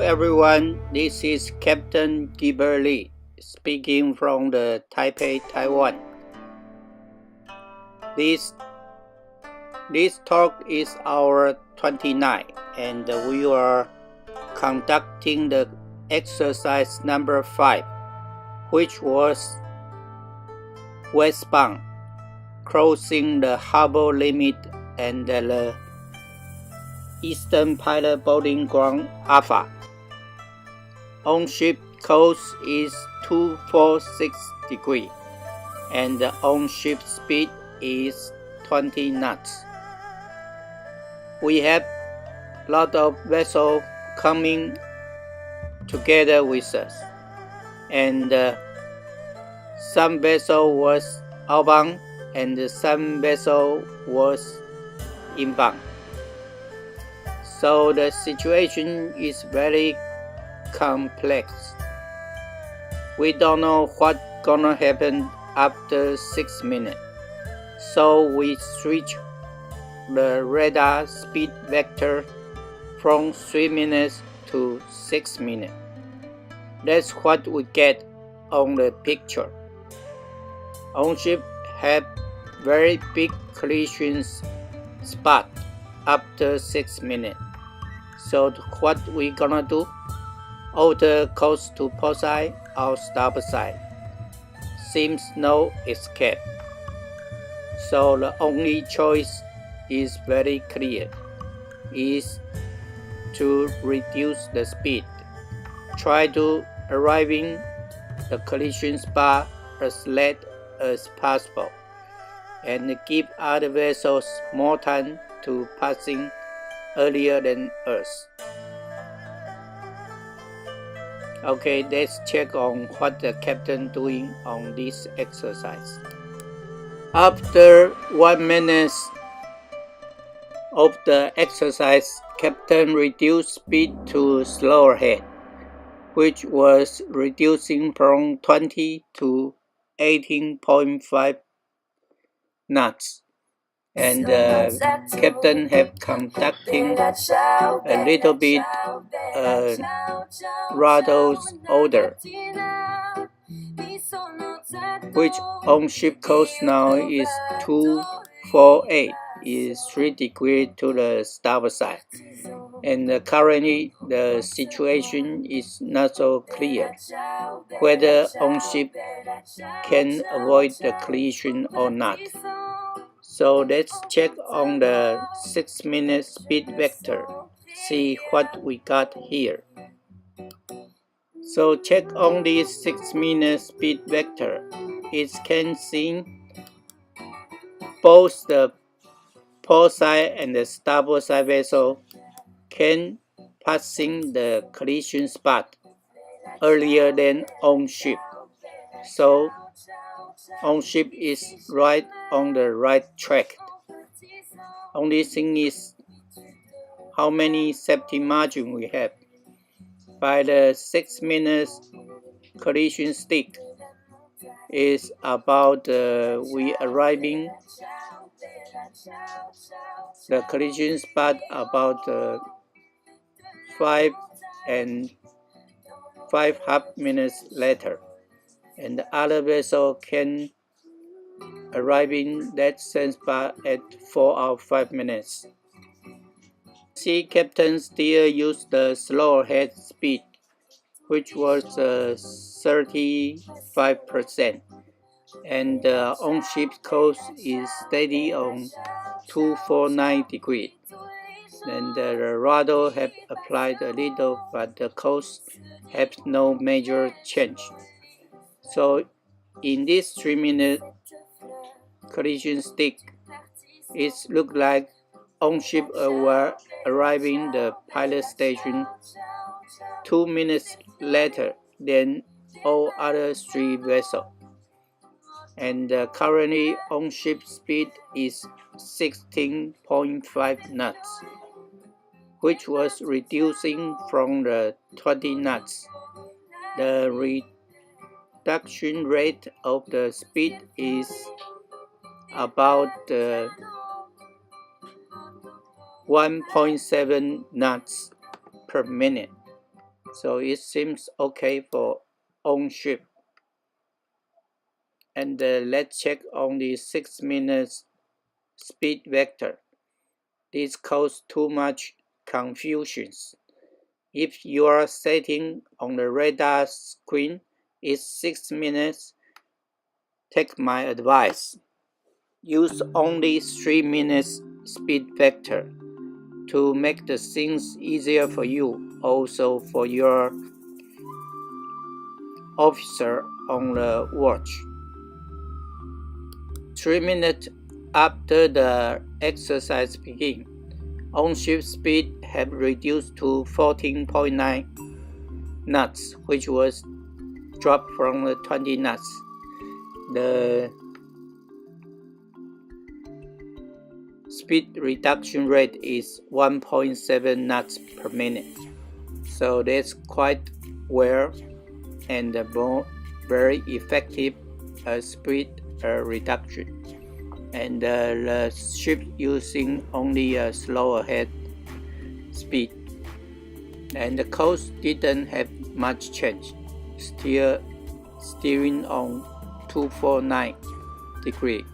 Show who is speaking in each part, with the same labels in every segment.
Speaker 1: everyone, this is Captain Gilbert Lee speaking from the Taipei, Taiwan. This talk is our 29 and we are conducting the exercise number 5, which was westbound, crossing the harbor limit and the Eastern Pilot Boarding Ground Alpha. Ownship course is 246 degrees and the ownship speed is 20 knots. We have a lot of vessels coming together with us, and some vessel was outbound and some vessel was inbound. So the situation is very complex. We don't know what's gonna happen after 6 minutes. So we switch the radar speed vector from 3 minutes to 6 minutes. That's what we get on the picture. Ownship have very big collision spot after 6 minutes. So what we gonna do? Alter course to port side or starboard side. Seems no escape. So the only choice is very clear, is to reduce the speed. Try to arriving the collision spot as late as possible and give other vessels more time to passing earlier than us. Okay, let's check on what the captain doing on this exercise. After 1 minute of the exercise, captain reduced speed to slower head, which was reducing from 20 to 18.5 knots. And captain have conducting a little bit rudder order, which ownship course now is 248, is 3 degrees to the starboard side. And currently the situation is not so clear whether ownship can avoid the collision or not. So let's check on the 6 minute speed vector, see what we got here. So check on this 6 minute speed vector. It can see both the port side and the starboard side vessel can passing the collision spot earlier than ownship. So ownship is right on the right track. Only thing is how many safety margin we have. By the 6 minutes collision stick is about we arriving the collision spot about 5 half minutes later, and the other vessel can arrive in that same spot at 4 or 5 minutes. See, captain still used the slower head speed, which was 35%, and the ownship course is steady on 249 degrees. And the rudder have applied a little, but the course has no major change. So in this 3 minute collision stick, it looks like ownship were arriving the pilot station 2 minutes later than all other 3 vessels. And currently ownship speed is 16.5 knots, which was reducing from the 20 knots. The reduction rate of the speed is about 1.7 knots per minute. So it seems okay for Ownship. And let's check on the 6 minutes speed vector. This causes too much confusion. If your setting on the radar screen is 6 minutes, take my advice. Use only 3 minutes speed vector to make the things easier for you, also for your officer on the watch. 3 minutes after the exercise begins, Ownship speed have reduced to 14.9 knots, which was dropped from the 20 knots. The speed reduction rate is 1.7 knots per minute. So that's quite well and very effective speed reduction. And the ship using only a slow ahead speed. And the coast didn't have much change, still steering on 249 degree.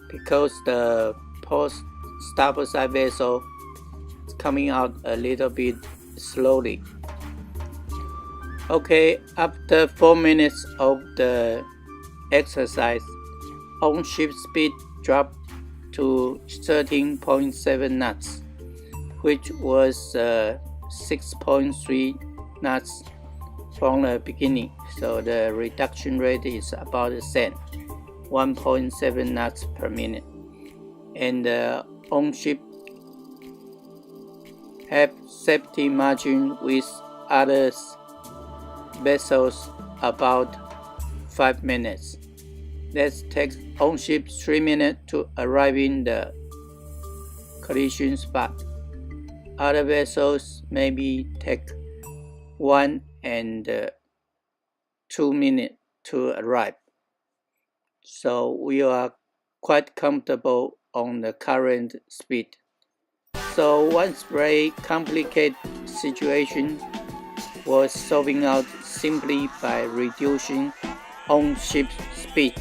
Speaker 1: Because the post starboard side vessel is coming out a little bit slowly. Okay, after 4 minutes of the exercise, Ownship speed dropped to 13.7 knots, which was 6.3 knots from the beginning. So the reduction rate is about the same, 1.7 knots per minute. And the Ownship have safety margin with other vessels about 5 minutes. Let's take Ownship 3 minutes to arrive in the collision spot. Other vessels maybe take 1 and 2 minutes to arrive. So we are quite comfortable on the current speed. So one very complicated situation was solving out simply by reducing Ownship speed.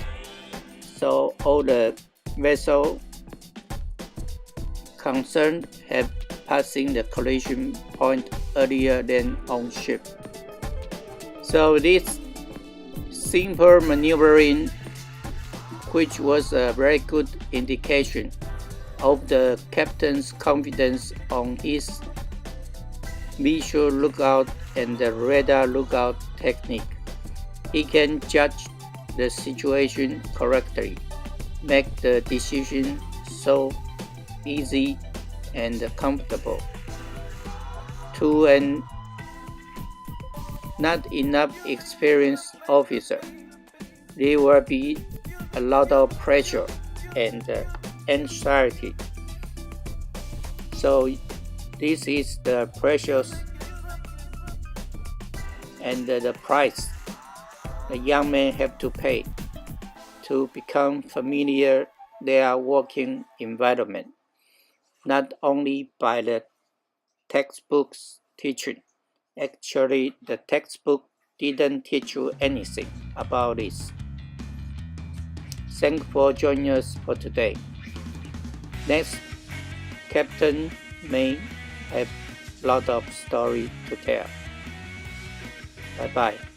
Speaker 1: So all the vessels concerned have passing the collision point earlier than Ownship. So this simple maneuvering, which was a very good indication of the captain's confidence on his visual lookout and the radar lookout technique. He can judge the situation correctly, make the decision so easy and comfortable. To an not enough experienced officer, there will be a lot of pressure and anxiety. So this is the pressures and the price the young men have to pay to become familiar their working environment, not only by the textbook's teaching. Actually, the textbook didn't teach you anything about this. Thanks for joining us for today. Next, Captain may have a lot of story to tell. Bye-bye.